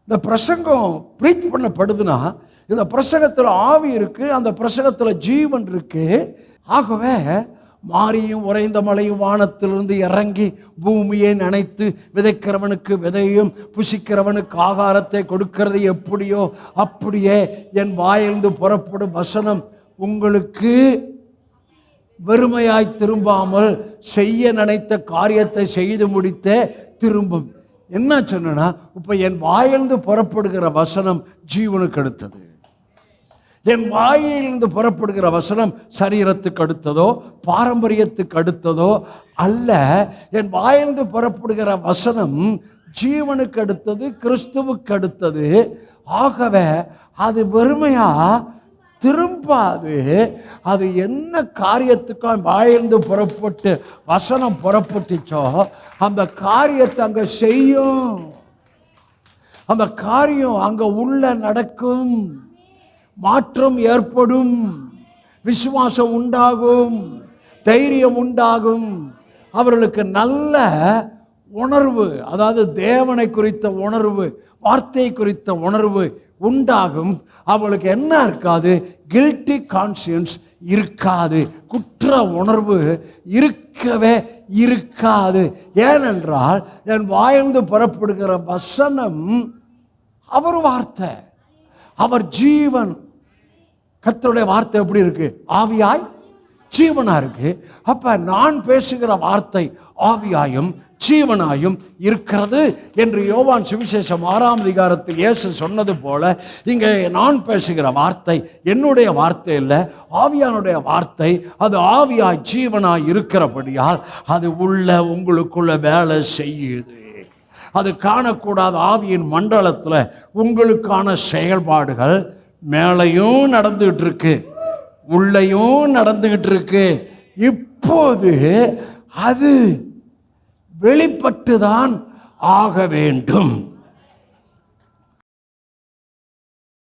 இந்த பிரசங்கம் ப்ரீச் பண்ணப்படுதுன்னா இந்த பிரசங்கத்தில் ஆவி இருக்கு, அந்த பிரசங்கத்தில் ஜீவன் இருக்கு. ஆகவே மாரியும் உறைந்த மலையும் வானத்திலிருந்து இறங்கி பூமியை நனைத்து விதைக்கிறவனுக்கு விதையும் புசிக்கிறவனுக்கு ஆகாரத்தை கொடுக்கிறது எப்படியோ அப்படியே என் வாயிலிருந்து புறப்படும் வசனம் உங்களுக்கு வெறுமையாய் திரும்பாமல் செய்ய நினைத்த காரியத்தை செய்து முடித்த திரும்பும். என்ன சொன்னா, இப்ப என் வாயிலிருந்து புறப்படுகிற வசனம் ஜீவனுக்கு அடுத்தது. என் வாயிலிருந்து புறப்படுகிற வசனம் சரீரத்துக்கு அடுத்ததோ பாரம்பரியத்துக்கு அடுத்ததோ அல்ல. என் வாயிலிருந்து புறப்படுகிற வசனம் ஜீவனுக்கு அடுத்தது, கிறிஸ்துவுக்கு அடுத்தது. ஆகவே அது வெறுமையா திரும்பாது. அது என்ன காரியத்துக்காக வாயிலிருந்து புறப்பட்டு வசனம் புறப்பட்டுச்சோ அந்த காரியத்தை அங்க செய்யும். அந்த காரியம் அங்க உள்ள நடக்கும். மாற்றம் ஏற்படும், விசுவாசம் உண்டாகும், தைரியம் உண்டாகும். அவர்களுக்கு நல்ல உணர்வு, அதாவது தேவனை குறித்த உணர்வு, வார்த்தை குறித்த உணர்வு உண்டாகும். அவளுக்கு என்ன இருக்காது? கில்ட்டி கான்சியன்ஸ் இருக்காது, குற்ற உணர்வு இருக்கவே இருக்காது. ஏனென்றால் என் வாயிலிருந்து புறப்படுகிற வசனம் அவர் வார்த்தை, அவர் ஜீவன். கர்த்தருடைய வார்த்தை எப்படி இருக்கு? ஆவியாய் ஜீவனா இருக்கு. அப்ப நான் பேசுகிற வார்த்தை ஆவியாயும் ஜீவனாயும் இருக்கிறது என்று யோவான் சுவிசேஷம் 6ஆம் அதிகாரத்தில் இயேசு சொன்னது போல, இங்கே நான் பேசுகிற வார்த்தை என்னுடைய வார்த்தை இல்லை, ஆவியானுடைய வார்த்தை. அது ஆவியாய் ஜீவனாய் இருக்கிறபடியால் அது உள்ள உங்களுக்குள்ள வேலை செய்யுது. அது காணக்கூடாத ஆவியின் மண்டலத்தில் உங்களுக்கான செயல்பாடுகள் மேலையும் நடந்துகிட்டு இருக்கு, உள்ளேயும் நடந்துகிட்டு இருக்கு. இப்போது அது வெளிப்பட்டுதான் ஆக வேண்டும்.